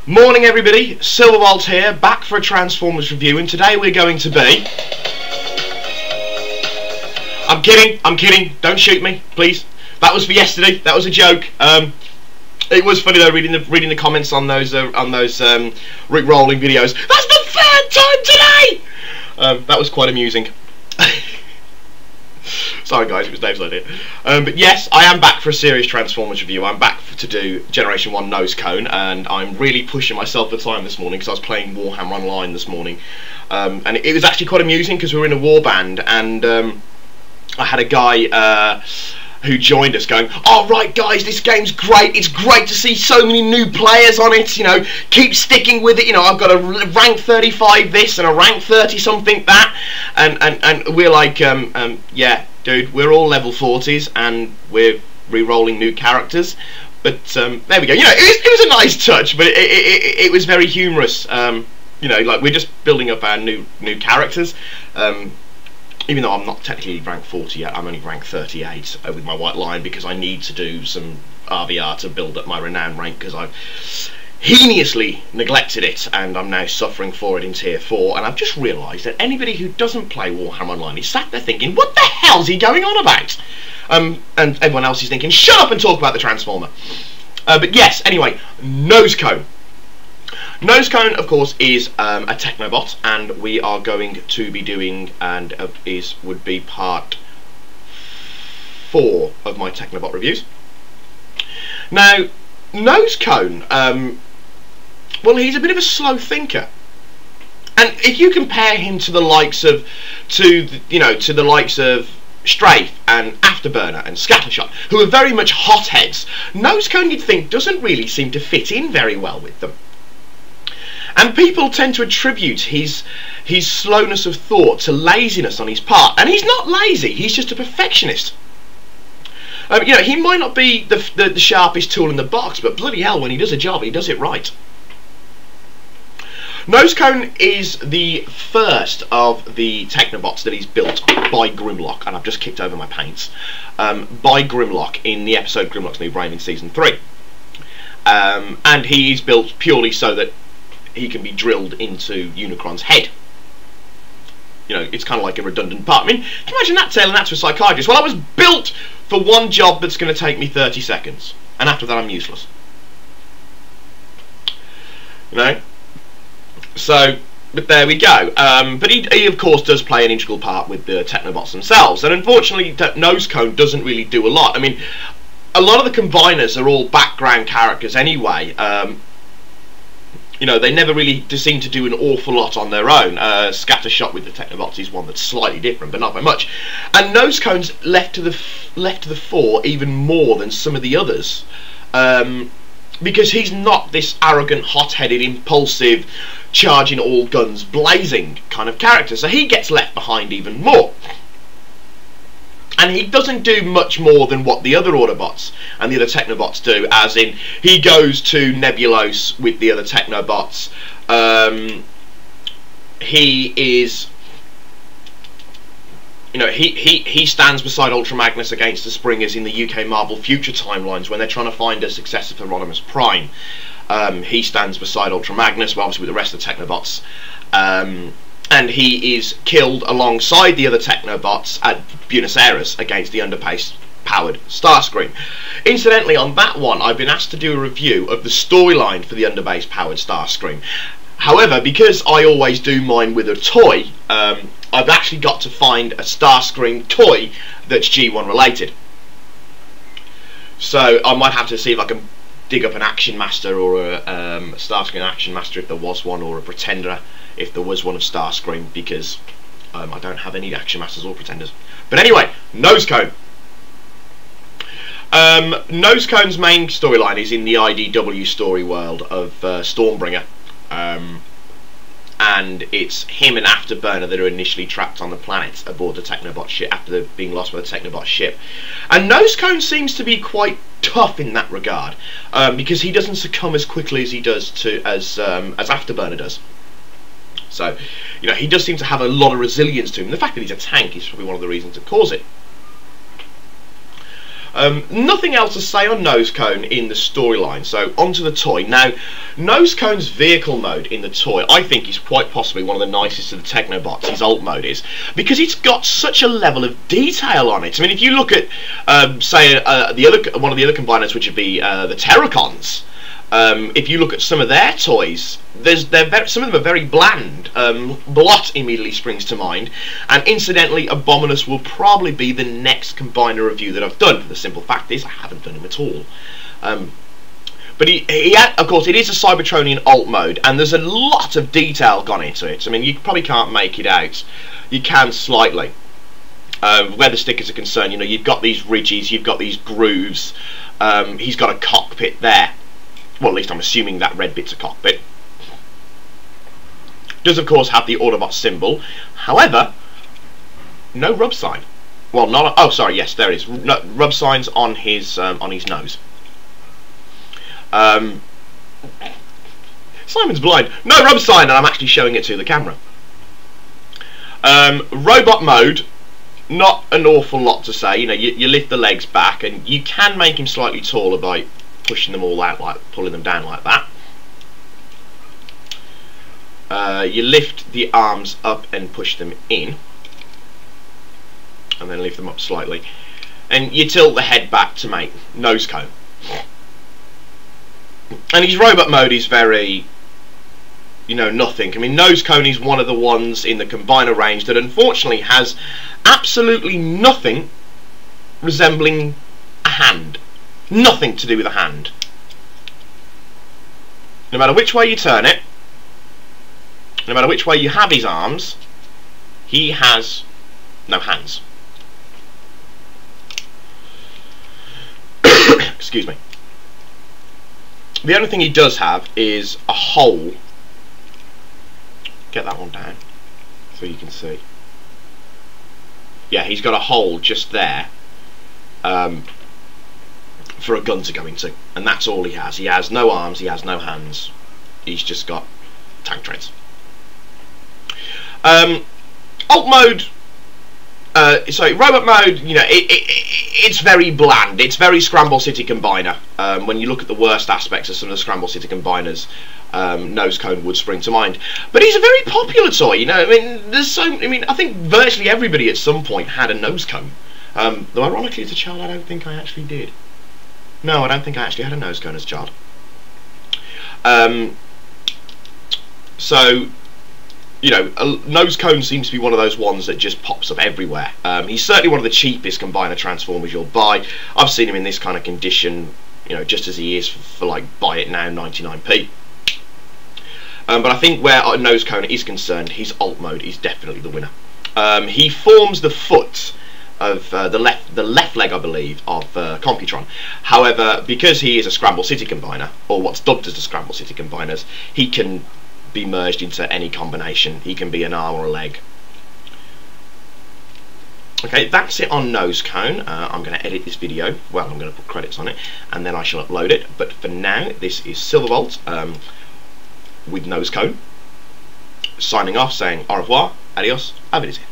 Morning everybody, Silverbolt here, back for a Transformers review, and today we're going to be... I'm kidding, don't shoot me, please. That was for yesterday, that was a joke. It was funny though, reading the comments on those Rick rolling videos. That's the third time today! That was quite amusing. Sorry guys, it was Dave's idea. But yes, I am back for a serious Transformers review. I'm back to do Generation 1 nosecone, and I'm really pushing myself the time this morning because I was playing Warhammer Online this morning. And it was actually quite amusing because we were in a war band, and I had a guy who joined us going, "Oh right guys, this game's great, it's great to see so many new players on it, you know, keep sticking with it, you know, I've got a rank 35 this and a rank 30 something that," and we're like, yeah dude, we're all level 40s and we're re-rolling new characters, but there we go, you know, it was a nice touch, but it was very humorous, you know, like we're just building up our new characters, even though I'm not technically rank 40 yet. I'm only rank 38 with my White Lion because I need to do some RVR to build up my renown rank because I've heinously neglected it and I'm now suffering for it in tier 4, and I've just realised that anybody who doesn't play Warhammer Online is sat there thinking, what the hell's he going on about? And everyone else is thinking, shut up and talk about the Transformer. But yes, anyway, nosecone. Nosecone, of course, is a technobot, and we are going to be doing, and would be part 4 of my technobot reviews. Now, Nosecone, well, he's a bit of a slow thinker, and if you compare him to the likes of, Strafe and Afterburner and Scattershot, who are very much hotheads, Nosecone, you'd think, doesn't really seem to fit in very well with them. And people tend to attribute his slowness of thought to laziness on his part, and he's not lazy, he's just a perfectionist. You know, he might not be the sharpest tool in the box, but bloody hell, when he does a job, he does it right. Nosecone is the first of the technobots that he's built by Grimlock, and I've just kicked over my paints, by Grimlock in the episode Grimlock's New Brave in Season 3. And he's built purely so that he can be drilled into Unicron's head. You know, it's kind of like a redundant part. I mean, can you imagine that telling that to a psychiatrist? Well, I was built for one job that's going to take me 30 seconds, and after that I'm useless. You know? So, but there we go. But he of course does play an integral part with the technobots themselves, and unfortunately Nosecone doesn't really do a lot. I mean, a lot of the combiners are all background characters anyway. You know, they never really seem to do an awful lot on their own. Scattershot with the Technobots is one that's slightly different, but not very much. And Nosecone's left to the fore even more than some of the others, because he's not this arrogant, hot-headed, impulsive, charging all guns blazing kind of character. So he gets left behind even more. And he doesn't do much more than what the other Autobots and the other Technobots do, as in, he goes to Nebulos with the other Technobots. He is, you know, he stands beside Ultra Magnus against the Springers in the UK Marvel Future timelines when they're trying to find a successor for Rodimus Prime. He stands beside Ultra Magnus, well, obviously with the rest of the Technobots. And he is killed alongside the other Technobots at Buenos Aires against the underbase-powered Starscream. Incidentally, on that one, I've been asked to do a review of the storyline for the underbase-powered Starscream. However, because I always do mine with a toy, I've actually got to find a Starscream toy that's G1 related. So I might have to see if I can dig up an Action Master or a Starscream Action Master if there was one, or a Pretender if there was one of Starscream, because I don't have any Action Masters or Pretenders. But anyway, Nosecone. Nosecone's main storyline is in the IDW story world of Stormbringer, and it's him and Afterburner that are initially trapped on the planet aboard the Technobot ship after being lost by the Technobot ship. And Nosecone seems to be quite tough in that regard, because he doesn't succumb as quickly as he does as Afterburner does. So, you know, he does seem to have a lot of resilience to him. The fact that he's a tank is probably one of the reasons that cause it. Nothing else to say on nosecone in the storyline, so onto the toy. Now, nosecone's vehicle mode in the toy, I think, is quite possibly one of the nicest of the technobots, his alt mode is, because it's got such a level of detail on it. I mean, if you look at, say, one of the other combiners, which would be the Terracons, if you look at some of their toys, some of them are very bland. Blot immediately springs to mind, and incidentally, Abominus will probably be the next combiner review that I've done. The simple fact is, I haven't done him at all. But of course, it is a Cybertronian alt mode, and there's a lot of detail gone into it. I mean, you probably can't make it out. You can slightly. Where the stickers are concerned, you know, you've got these ridges, you've got these grooves. He's got a cockpit there. Well, at least I'm assuming that red bit's a cockpit. Does of course have the Autobot symbol. However, no rub sign. Well, not. Oh, sorry. Yes, there is. No, rub signs on his nose. Simon's blind. No rub sign, and I'm actually showing it to the camera. Robot mode. Not an awful lot to say. You know, you lift the legs back, and you can make him slightly taller by pushing them all out, like pulling them down like that. You lift the arms up and push them in, and then lift them up slightly, and you tilt the head back to make nosecone. And his robot mode is very, you know, nothing. I mean, nosecone is one of the ones in the combiner range that unfortunately has absolutely nothing resembling a hand. Nothing to do with a hand. No matter which way you turn it, no matter which way you have his arms, he has no hands. Excuse me. The only thing he does have is a hole. Get that one down so you can see. Yeah, he's got a hole just there. For a gun to go into, and that's all he has. He has no arms, he has no hands, he's just got tank treads. Alt mode, sorry, robot mode, you know, it's very bland, it's very Scramble City Combiner. When you look at the worst aspects of some of the Scramble City Combiners, nosecone would spring to mind. But he's a very popular toy, you know. I mean, I think virtually everybody at some point had a nosecone. Though ironically, as a child, I don't think I actually did. No, I don't think I actually had a nosecone as a child. So, you know, a nosecone seems to be one of those ones that just pops up everywhere. He's certainly one of the cheapest combiner transformers you'll buy. I've seen him in this kind of condition, you know, just as he is for like buy it now 99p. But I think where nosecone is concerned, his alt mode is definitely the winner. He forms the foot of the left leg, I believe, of Computron. However, because he is a Scramble City Combiner, or what's dubbed as the Scramble City Combiners, he can be merged into any combination. He can be an arm or a leg. Okay, that's it on nosecone. I'm going to edit this video. Well, I'm going to put credits on it, and then I shall upload it. But for now, this is Silverbolt with nosecone, signing off, saying au revoir, adios, auf Wiedersehen.